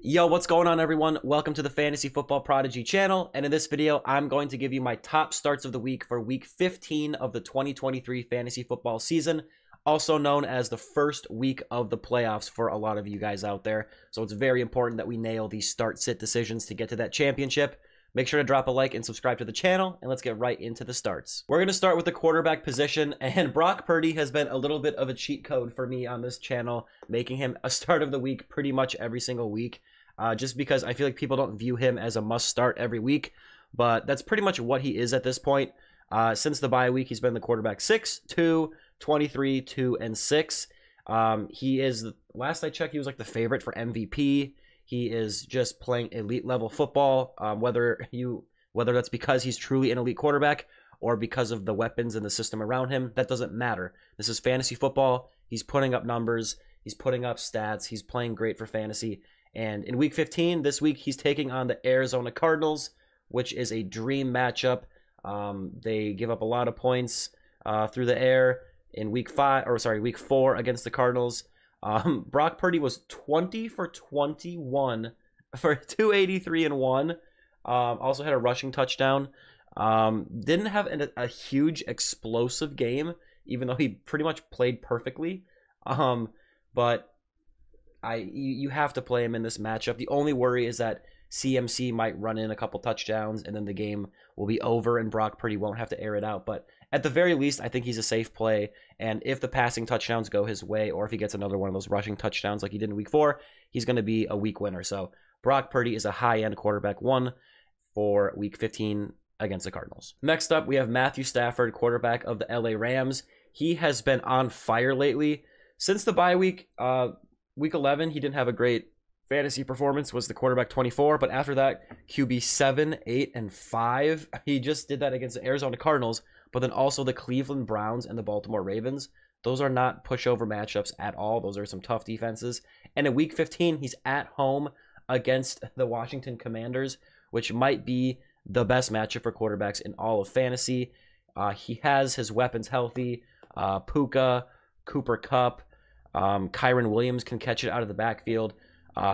Yo, what's going on, everyone? Welcome to the Fantasy Football Prodigy channel, and in this video, I'm going to give you my top starts of the week for week 15 of the 2023 fantasy football season, also known as the first week of the playoffs for a lot of you guys out there. So it's very important that we nail these start-sit decisions to get to that championship. Make sure to drop a like and subscribe to the channel, and let's get right into the starts. We're going to start with the quarterback position, and Brock Purdy has been a little bit of a cheat code for me on this channel, making him a start of the week pretty much every single week. Just because I feel like people don't view him as a must start every week, but that's pretty much what he is at this point. Since the bye week, he's been the quarterback 6, 2, 23, 2, and 6. He is, last I checked, he was like the favorite for MVP. He is just playing elite level football, whether that's because he's truly an elite quarterback or because of the weapons and the system around him. That doesn't matter. This is fantasy football. He's putting up numbers. He's putting up stats. He's playing great for fantasy. And in week 15, this week, he's taking on the Arizona Cardinals, which is a dream matchup. They give up a lot of points through the air in week 4 against the Cardinals. Brock Purdy was 20 for 21 for 283 and 1. Also had a rushing touchdown. Didn't have a huge explosive game, even though he pretty much played perfectly. But you have to play him in this matchup. The only worry is that CMC might run in a couple touchdowns and then the game will be over and Brock Purdy won't have to air it out. But at the very least, I think he's a safe play. And if the passing touchdowns go his way, or if he gets another one of those rushing touchdowns like he did in week 4, he's going to be a week winner. So Brock Purdy is a high-end quarterback 1 for week 15 against the Cardinals. Next up, we have Matthew Stafford, quarterback of the LA Rams. He has been on fire lately. Since the bye week, Week 11, he didn't have a great fantasy performance, was the quarterback 24, but after that, QB 7, 8, and 5. He just did that against the Arizona Cardinals, but then also the Cleveland Browns and the Baltimore Ravens. Those are not pushover matchups at all. Those are some tough defenses. And in week 15, he's at home against the Washington Commanders, which might be the best matchup for quarterbacks in all of fantasy. He has his weapons healthy. Puka, Kupp, Kyren Williams can catch it out of the backfield.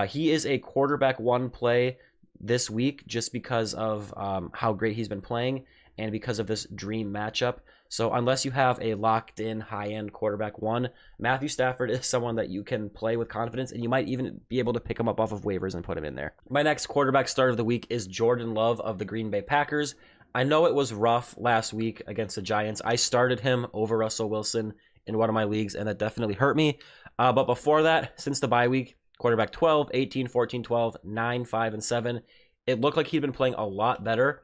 He is a quarterback 1 play this week just because of how great he's been playing and because of this dream matchup. So unless you have a locked-in high-end quarterback 1, Matthew Stafford is someone that you can play with confidence, and you might even be able to pick him up off of waivers and put him in there. My next quarterback start of the week is Jordan Love of the Green Bay Packers. I know it was rough last week against the Giants. I started him over Russell Wilson in one of my leagues, and that definitely hurt me. But before that, since the bye week, quarterback 12, 18, 14, 12, 9, 5, and 7, it looked like he'd been playing a lot better.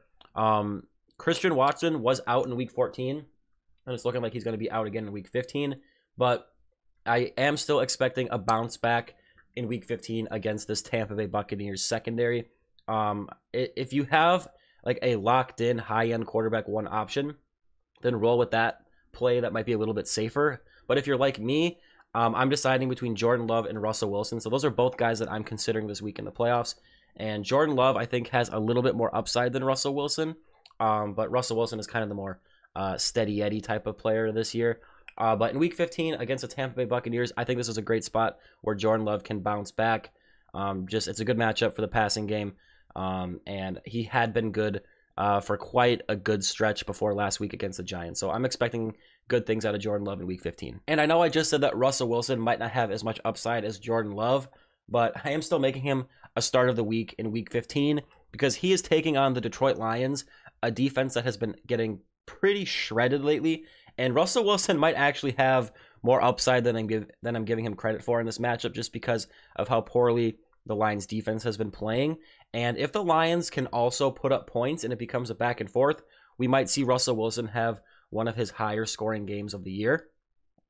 Christian Watson was out in week 14, and it's looking like he's going to be out again in week 15. But I am still expecting a bounce back in week 15 against this Tampa Bay Buccaneers secondary. If you have like a locked-in high-end quarterback 1 option, then roll with that play. That might be a little bit safer. But if you're like me, I'm deciding between Jordan Love and Russell Wilson. So those are both guys that I'm considering this week in the playoffs. And Jordan Love, I think, has a little bit more upside than Russell Wilson. But Russell Wilson is kind of the more steady Eddie type of player this year. But in week 15 against the Tampa Bay Buccaneers, I think this is a great spot where Jordan Love can bounce back. It's a good matchup for the passing game. And he had been good for quite a good stretch before last week against the Giants. So I'm expecting good things out of Jordan Love in week 15. And I know I just said that Russell Wilson might not have as much upside as Jordan Love, but I am still making him a start of the week in week 15 because he is taking on the Detroit Lions, a defense that has been getting pretty shredded lately. And Russell Wilson might actually have more upside than I'm giving him credit for in this matchup just because of how poorly the Lions defense has been playing. And if the Lions can also put up points and it becomes a back and forth, we might see Russell Wilson have one of his higher scoring games of the year.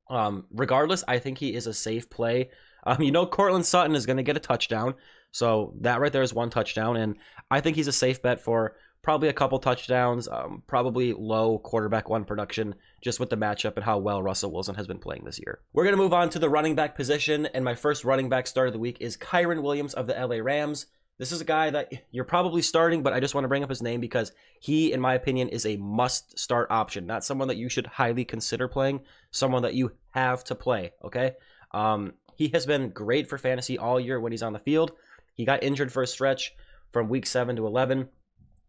Regardless, I think he is a safe play. Courtland Sutton is going to get a touchdown. So that right there is 1 touchdown. And I think he's a safe bet for probably a couple touchdowns, probably low quarterback 1 production, just with the matchup and how well Russell Wilson has been playing this year. We're going to move on to the running back position. And my first running back start of the week is Kyren Williams of the LA Rams. This is a guy that you're probably starting, but I just want to bring up his name because he, in my opinion, is a must-start option. Not someone that you should highly consider playing, someone that you have to play, okay? He has been great for fantasy all year when he's on the field. He got injured for a stretch from week 7 to 11,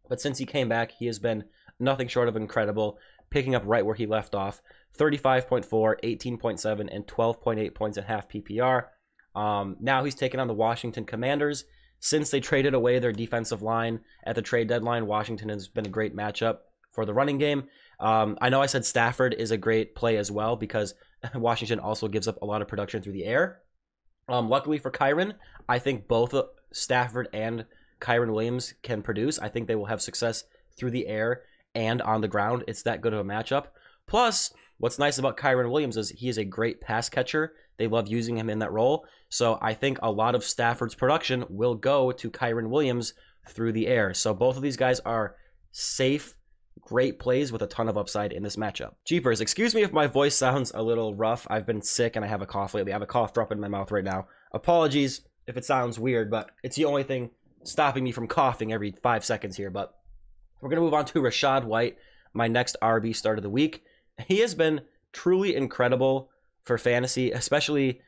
but since he came back, he has been nothing short of incredible, picking up right where he left off. 35.4, 18.7, and 12.8 points at half PPR. Now he's taken on the Washington Commanders. Since they traded away their defensive line at the trade deadline, Washington has been a great matchup for the running game. I know I said Stafford is a great play as well because Washington also gives up a lot of production through the air. Luckily for Kyren, I think both Stafford and Kyren Williams can produce. I think they will have success through the air and on the ground. It's that good of a matchup. Plus, what's nice about Kyren Williams is he is a great pass catcher. They love using him in that role. So I think a lot of Stafford's production will go to Kyren Williams through the air. So both of these guys are safe, great plays with a ton of upside in this matchup. Jeepers, excuse me if my voice sounds a little rough. I've been sick and I have a cough lately. I have a cough drop in my mouth right now. Apologies if it sounds weird, but it's the only thing stopping me from coughing every 5 seconds here. But we're going to move on to Rachaad White, my next RB start of the week. He has been truly incredible for fantasy, especially,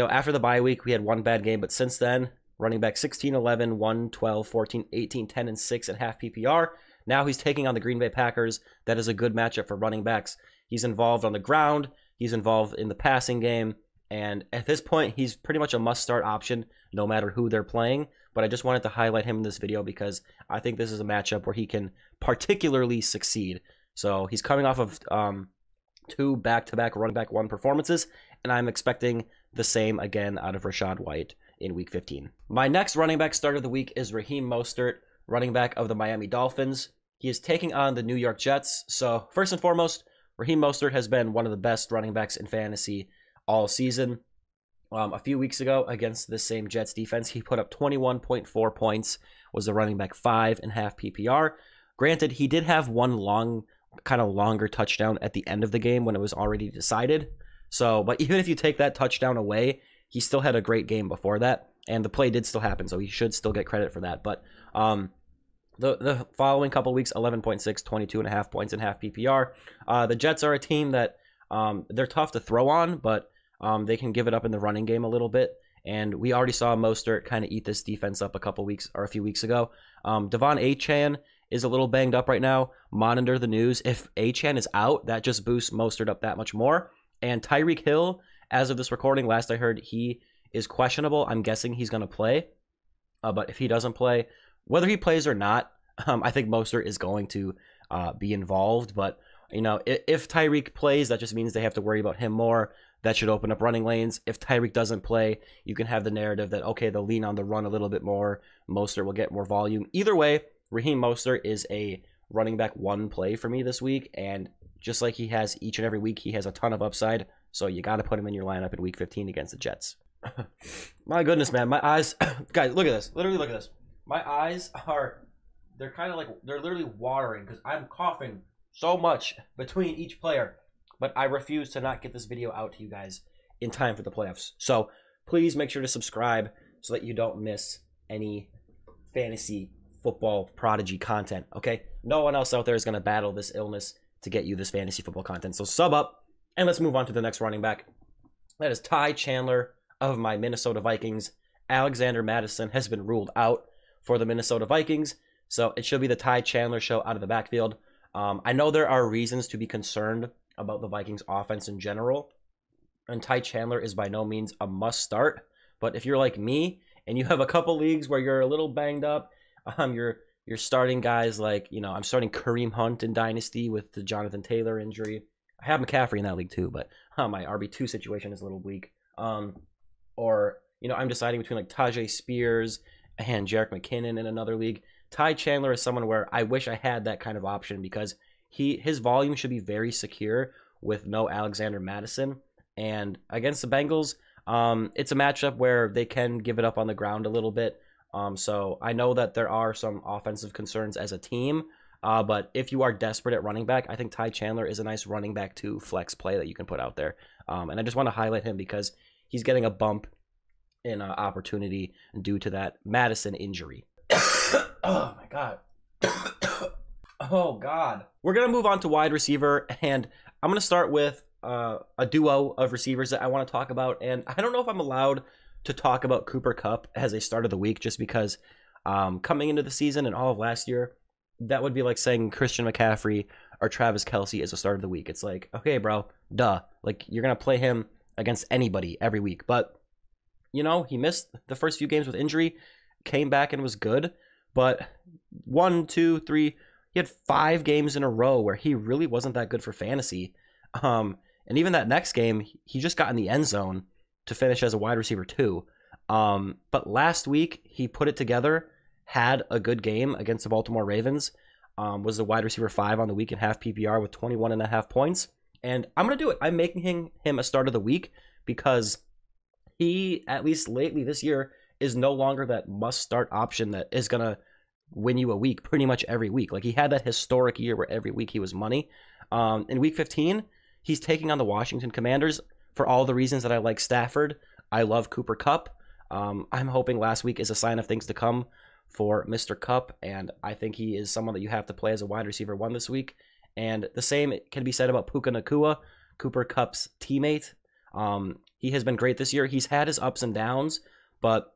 after the bye week, we had one bad game, but since then, running back 16, 11, 1, 12, 14, 18, 10, and 6 at half PPR. Now he's taking on the Green Bay Packers. That is a good matchup for running backs. He's involved on the ground. He's involved in the passing game. And at this point, he's pretty much a must-start option no matter who they're playing. But I just wanted to highlight him in this video because I think this is a matchup where he can particularly succeed. So he's coming off of 2 back-to-back running back 1 performances, and I'm expecting the same again out of Rachaad White in Week 15. My next running back start of the week is Raheem Mostert, running back of the Miami Dolphins. He is taking on the New York Jets. So first and foremost, Raheem Mostert has been one of the best running backs in fantasy all season. A few weeks ago against the same Jets defense, he put up 21.4 points, was the running back 5 and half PPR. Granted, he did have one longer touchdown at the end of the game when it was already decided. So, but even if you take that touchdown away, he still had a great game before that, and the play did still happen, so he should still get credit for that. But the following couple weeks, 11.6, 22.5 points and half PPR. The Jets are a team that they're tough to throw on, but they can give it up in the running game a little bit. And we already saw Mostert kind of eat this defense up a few weeks ago. Devon Achane is a little banged up right now. Monitor the news. If Achane is out, that just boosts Mostert up that much more. And Tyreek Hill, as of this recording, last I heard, he is questionable. I'm guessing he's going to play. But if he doesn't play, whether he plays or not, I think Mostert is going to be involved. But, if Tyreek plays, that just means they have to worry about him more. That should open up running lanes. If Tyreek doesn't play, you can have the narrative that, okay, they'll lean on the run a little bit more. Mostert will get more volume. Either way, Raheem Mostert is a running back 1 play for me this week. And just like he has each and every week, he has a ton of upside. So you got to put him in your lineup in Week 15 against the Jets. My goodness, man. My eyes. Guys, look at this. Literally, look at this. My eyes they're literally watering because I'm coughing so much between each player. But I refuse to not get this video out to you guys in time for the playoffs. So please make sure to subscribe so that you don't miss any fantasy football prodigy content, okay? No one else out there is going to battle this illness to get you this fantasy football content. So sub up, and let's move on to the next running back. That is Chandler of my Minnesota Vikings. Alexander Mattison has been ruled out for the Minnesota Vikings, so it should be the Chandler show out of the backfield. I know there are reasons to be concerned about the Vikings offense in general, and Chandler is by no means a must start, but if you're like me and you have a couple leagues where you're a little banged up, you're starting guys like, I'm starting Kareem Hunt in Dynasty with the Jonathan Taylor injury. I have McCaffrey in that league too, but my RB2 situation is a little weak. Or I'm deciding between like Tajay Spears and Jerick McKinnon in another league. Chandler is someone where I wish I had that kind of option because his volume should be very secure with no Alexander Mattison. And against the Bengals, it's a matchup where they can give it up on the ground a little bit. So I know that there are some offensive concerns as a team, but if you are desperate at running back, I think Chandler is a nice running back 2 flex play that you can put out there. And I just want to highlight him because he's getting a bump in opportunity due to that Madison injury. Oh, my God. Oh, God. We're going to move on to wide receiver, and I'm going to start with a duo of receivers that I want to talk about. And I don't know if I'm allowed to talk about Cooper Kupp as a start of the week, just because coming into the season and all of last year, that would be like saying Christian McCaffrey or Travis Kelce as a start of the week. It's like, okay, bro, duh. Like, you're going to play him against anybody every week. But, you know, he missed the first few games with injury, came back and was good. But 1, 2, 3, he had 5 games in a row where he really wasn't that good for fantasy. And even that next game, he just got in the end zone to finish as a wide receiver 2. But last week, he put it together, had a good game against the Baltimore Ravens, was a wide receiver 5 on the week in half PPR with 21.5 points. And I'm going to do it. I'm making him a start of the week because he, at least lately this year, is no longer that must-start option that is going to win you a week pretty much every week. Like, he had that historic year where every week he was money. In week 15, he's taking on the Washington Commanders for all the reasons that I like Stafford. I love Cooper Kupp. I'm hoping last week is a sign of things to come for Mr. Kupp, and I think he is someone that you have to play as a wide receiver 1 this week. And the same can be said about Puka Nacua, Cooper Kupp's teammate. He has been great this year. He's had his ups and downs, but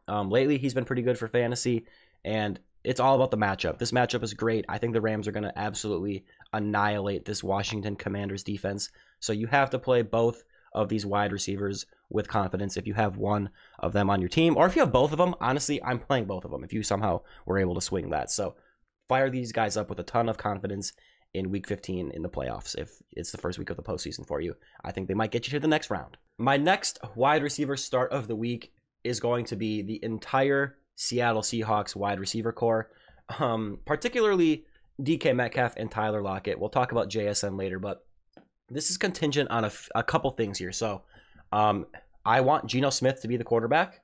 lately he's been pretty good for fantasy, and it's all about the matchup. This matchup is great. I think the Rams are going to absolutely annihilate this Washington Commanders defense. So you have to play both of these wide receivers with confidence if you have one of them on your team. Or if you have both of them, honestly, I'm playing both of them if you somehow were able to swing that. So fire these guys up with a ton of confidence in week 15 in the playoffs. If it's the first week of the postseason for you, I think they might get you to the next round. My next wide receiver start of the week is going to be the entire Seattle Seahawks wide receiver core, particularly DK Metcalf and Tyler Lockett. We'll talk about JSN later, but this is contingent on a couple things here. So I want Geno Smith to be the quarterback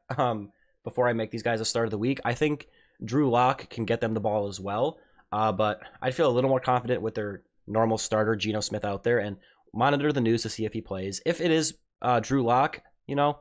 before I make these guys a start of the week. I think Drew Lock can get them the ball as well, but I feel a little more confident with their normal starter, Geno Smith, out there, and monitor the news to see if he plays. If it is Drew Lock, you know,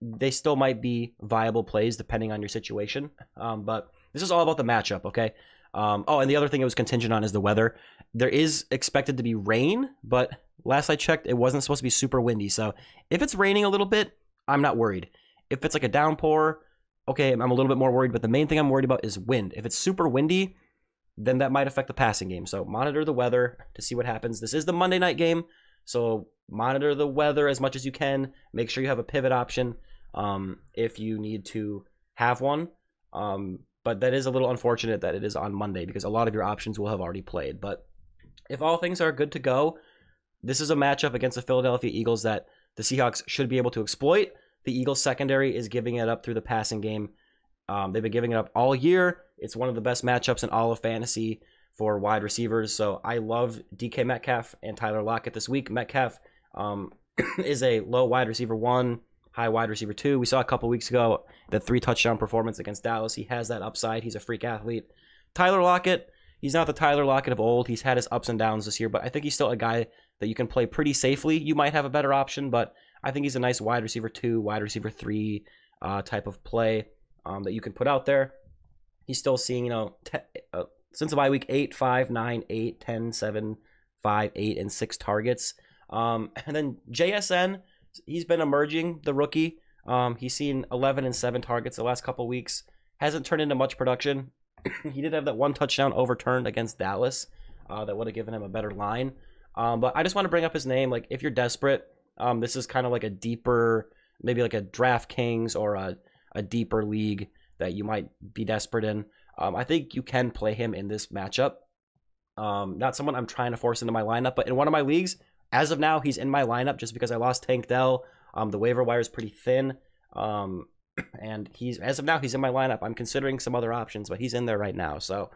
they still might be viable plays depending on your situation. But this is all about the matchup, okay? And the other thing it was contingent on is the weather. There is expected to be rain, but last I checked, it wasn't supposed to be super windy. So if it's raining a little bit, I'm not worried. If it's like a downpour, okay, I'm a little bit more worried. But the main thing I'm worried about is wind. If it's super windy, then that might affect the passing game. So monitor the weather to see what happens. This is the Monday night game, so monitor the weather as much as you can. Make sure you have a pivot option if you need to have one. But that is a little unfortunate that it is on Monday because a lot of your options will have already played. But if all things are good to go, this is a matchup against the Philadelphia Eagles that the Seahawks should be able to exploit. The Eagles secondary is giving it up through the passing game. They've been giving it up all year. It's one of the best matchups in all of fantasy for wide receivers. So I love DK Metcalf and Tyler Lockett this week. Metcalf is a low wide receiver 1, high wide receiver 2. We saw a couple weeks ago the 3-touchdown performance against Dallas. He has that upside. He's a freak athlete. Tyler Lockett, he's not the Tyler Lockett of old. He's had his ups and downs this year, but I think he's still a guy that you can play pretty safely. You might have a better option, but I think he's a nice wide receiver 2, wide receiver 3 type of play that you can put out there. He's still seeing, since the bye week, 8, 5, 9, 8, 10, 7, 5, 8, and 6 targets. And then JSN, he's been emerging, the rookie. He's seen 11 and 7 targets the last couple weeks. Hasn't turned into much production. He did have that 1 touchdown overturned against Dallas that would have given him a better line. But I just want to bring up his name. Like, if you're desperate, this is kind of like a deeper, maybe like a DraftKings or a deeper league that you might be desperate in. I think you can play him in this matchup. Not someone I'm trying to force into my lineup, but in one of my leagues, as of now, he's in my lineup just because I lost Tank Dell. The waiver wire is pretty thin. And as of now, he's in my lineup. I'm considering some other options, but he's in there right now. So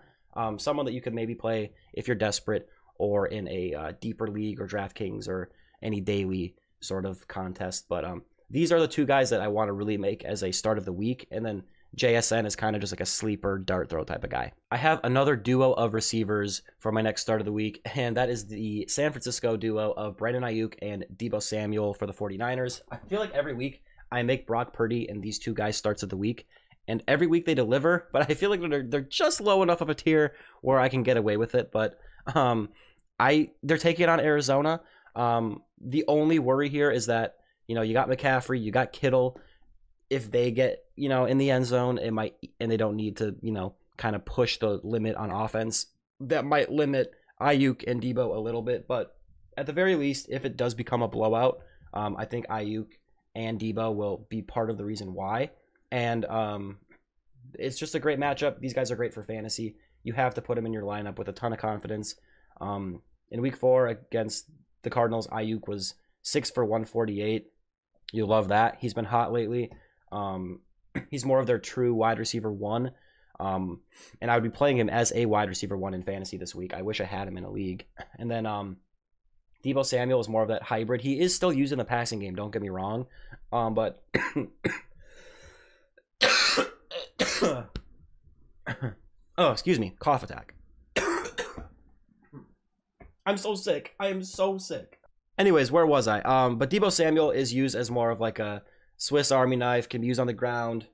someone that you could maybe play if you're desperate or in a deeper league or DraftKings or any daily sort of contest. But these are the 2 guys that I want to really make as a start of the week. And then JSN is kind of just like a sleeper dart throw type of guy. I have another duo of receivers for my next start of the week, and that is the San Francisco duo of Brandon Aiyuk and Deebo Samuel for the 49ers. I feel like every week I make Brock Purdy and these 2 guys starts of the week, and every week they deliver, but I feel like they're just low enough of a tier where I can get away with it. But they're taking on Arizona. The only worry here is that, you got McCaffrey, you got Kittle. if they get, in the end zone, it might, and they don't need to, kind of push the limit on offense. That might limit Aiyuk and Deebo a little bit, but at the very least, if it does become a blowout, I think Aiyuk and Deebo will be part of the reason why. And it's just a great matchup. These guys are great for fantasy. You have to put them in your lineup with a ton of confidence. In week 4 against the Cardinals, Aiyuk was 6 for 148. You love that. He's been hot lately. He's more of their true wide receiver 1. And I would be playing him as a wide receiver 1 in fantasy this week. I wish I had him in a league. And then Deebo Samuel is more of that hybrid. He is still used in the passing game, don't get me wrong. But oh, excuse me, cough attack. I'm so sick. I am so sick. Anyways, where was I? But Deebo Samuel is used as more of like a Swiss Army knife, can be used on the ground,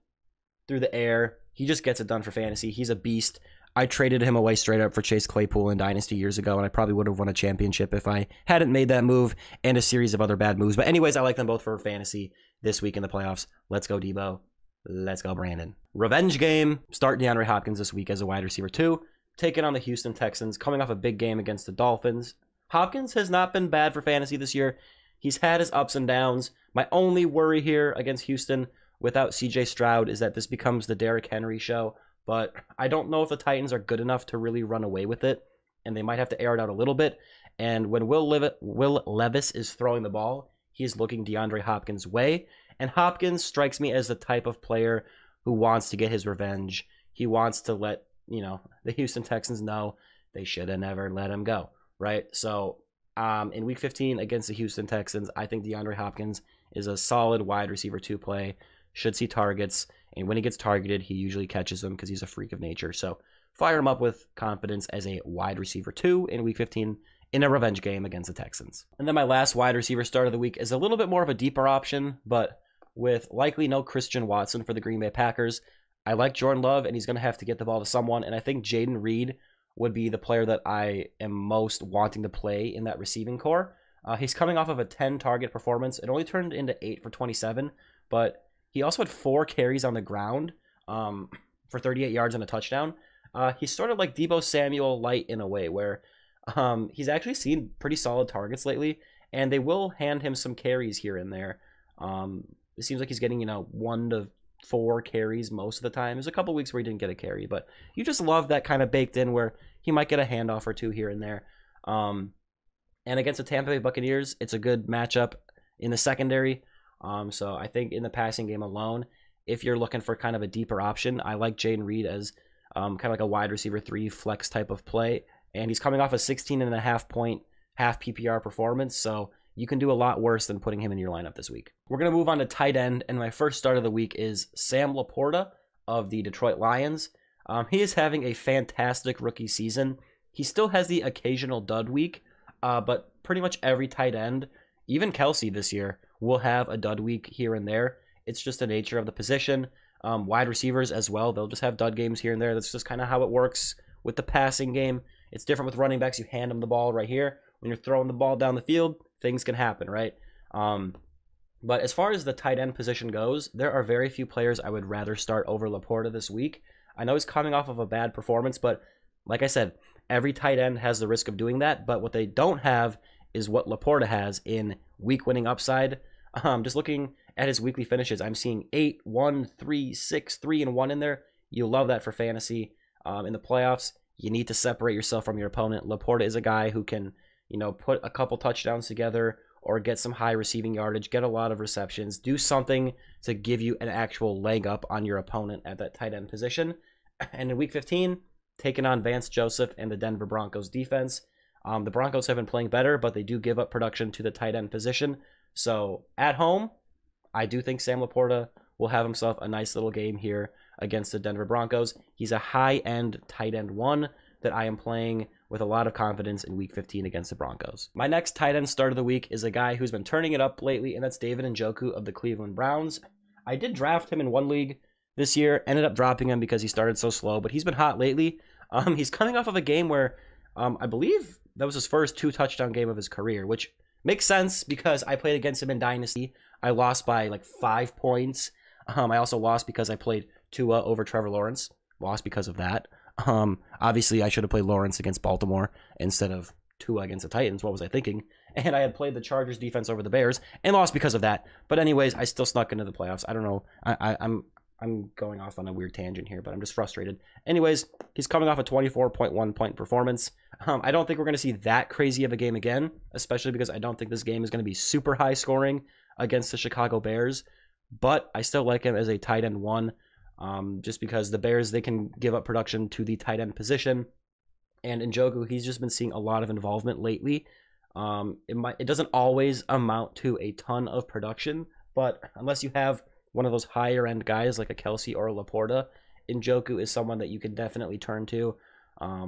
through the air. He just gets it done for fantasy. He's a beast. I traded him away straight up for Chase Claypool in Dynasty years ago, and I probably would have won a championship if I hadn't made that move and a series of other bad moves. But anyways, I like them both for fantasy this week in the playoffs. Let's go, Deebo. Let's go, Brandon. Revenge game. Start DeAndre Hopkins this week as a wide receiver 2. Taking on the Houston Texans, coming off a big game against the Dolphins. Hopkins has not been bad for fantasy this year. He's had his ups and downs. My only worry here against Houston without CJ Stroud is that this becomes the Derrick Henry show. But I don't know if the Titans are good enough to really run away with it, and they might have to air it out a little bit. And when Will Levis is throwing the ball, he's looking DeAndre Hopkins' way. And Hopkins strikes me as the type of player who wants to get his revenge. He wants to let, the Houston Texans know they should have never let him go, right? So in Week 15 against the Houston Texans, I think DeAndre Hopkins is a solid wide receiver 2 play, should see targets, and when he gets targeted, he usually catches them because he's a freak of nature. So fire him up with confidence as a wide receiver 2 in Week 15 in a revenge game against the Texans. And then my last wide receiver start of the week is a little bit more of a deeper option, but with likely no Christian Watson for the Green Bay Packers. I like Jordan Love, and he's going to have to get the ball to someone, and I think Jayden Reed would be the player that I am most wanting to play in that receiving core. He's coming off of a 10-target performance. It only turned into 8 for 27, but he also had 4 carries on the ground for 38 yards and a touchdown. He's sort of like Deebo Samuel light in a way, where he's actually seen pretty solid targets lately, and they will hand him some carries here and there. It seems like he's getting, 1 to 4 carries most of the time. There's a couple weeks where he didn't get a carry, but you just love that kind of baked in where he might get a handoff or 2 here and there. And against the Tampa Bay Buccaneers, it's a good matchup in the secondary. So I think in the passing game alone, if you're looking for kind of a deeper option, I like Jayden Reed as kind of like a wide receiver 3 flex type of play. And he's coming off a 16.5 point half PPR performance, so you can do a lot worse than putting him in your lineup this week. We're going to move on to tight end, and my first start of the week is Sam LaPorta of the Detroit Lions. He is having a fantastic rookie season. He still has the occasional dud week, but pretty much every tight end, even Kelsey this year, will have a dud week here and there. It's just the nature of the position. Wide receivers as well, they'll just have dud games here and there. That's just kind of how it works with the passing game. It's different with running backs. You hand them the ball right here. When you're throwing the ball down the field, things can happen, right? But as far as the tight end position goes, there are very few players I would rather start over LaPorta this week. I know he's coming off of a bad performance, but like I said, every tight end has the risk of doing that. But what they don't have is what LaPorta has in week-winning upside. Just looking at his weekly finishes, I'm seeing 8, 1, 3, 6, 3, and 1 in there. You love that for fantasy. In the playoffs, you need to separate yourself from your opponent. LaPorta is a guy who can, put a couple touchdowns together or get some high receiving yardage, get a lot of receptions, do something to give you an actual leg up on your opponent at that tight end position. And in Week 15, taking on Vance Joseph and the Denver Broncos defense. The Broncos have been playing better, but they do give up production to the tight end position. So at home, I do think Sam LaPorta will have himself a nice little game here against the Denver Broncos. He's a high-end tight end 1 that I am playing with a lot of confidence in Week 15 against the Broncos. My next tight end start of the week is a guy who's been turning it up lately, and that's David Njoku of the Cleveland Browns. I did draft him in one league this year, ended up dropping him because he started so slow, but he's been hot lately. He's coming off of a game where I believe that was his first 2-touchdown game of his career, which makes sense because I played against him in Dynasty. I lost by like 5 points. I also lost because I played Tua over Trevor Lawrence. Lost because of that. Obviously, I should have played Lawrence against Baltimore instead of Tua against the Titans. What was I thinking? And I had played the Chargers defense over the Bears and lost because of that. But anyways, I still snuck into the playoffs. I don't know. I'm going off on a weird tangent here, but I'm just frustrated. Anyways, he's coming off a 24.1 point performance. I don't think we're going to see that crazy of a game again, especially because I don't think this game is going to be super high scoring against the Chicago Bears. But I still like him as a tight end 1, just because the Bears, they can give up production to the tight end position. And Njoku, he's just been seeing a lot of involvement lately. It doesn't always amount to a ton of production, but unless you have one of those higher end guys like a Kelsey or a LaPorta, Njoku is someone that you can definitely turn to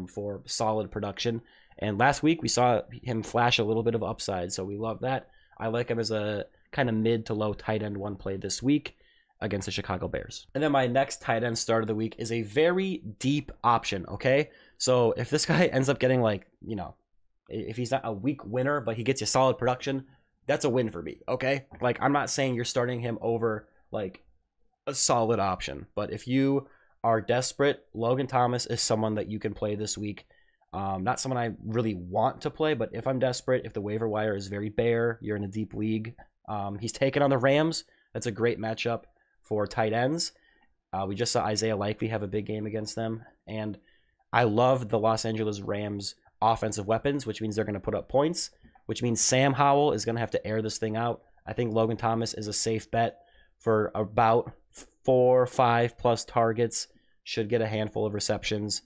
for solid production. And last week we saw him flash a little bit of upside, so we love that. I like him as a kind of mid to low tight end 1 play this week against the Chicago Bears. And then my next tight end start of the week is a very deep option, okay? So if this guy ends up getting, like, you know, if he's not a week winner, but he gets you solid production, that's a win for me, okay? Like, I'm not saying you're starting him over, like, a solid option, but if you are desperate, Logan Thomas is someone that you can play this week. Not someone I really want to play, but if I'm desperate, if the waiver wire is very bare, you're in a deep league, he's taken on the Rams. That's a great matchup for tight ends. We just saw Isaiah Likely have a big game against them, and I love the Los Angeles Rams offensive weapons, which means they're going to put up points, which means Sam Howell is going to have to air this thing out. I think Logan Thomas is a safe bet for about 4 or 5 plus targets, should get a handful of receptions.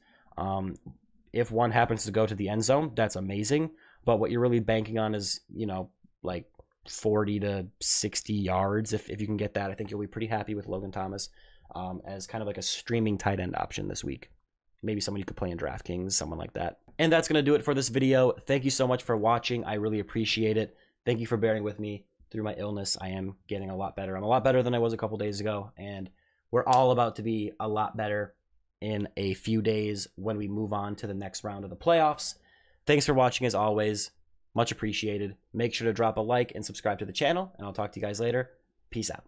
If one happens to go to the end zone, that's amazing. But what you're really banking on is, you know, like 40 to 60 yards. If you can get that, I think you'll be pretty happy with Logan Thomas as kind of like a streaming tight end option this week. Maybe someone you could play in DraftKings, someone like that. And that's going to do it for this video. Thank you so much for watching. I really appreciate it. Thank you for bearing with me through my illness. I am getting a lot better. I'm a lot better than I was a couple days ago, and we're all about to be a lot better in a few days when we move on to the next round of the playoffs. Thanks for watching as always. Much appreciated. Make sure to drop a like and subscribe to the channel, and I'll talk to you guys later. Peace out.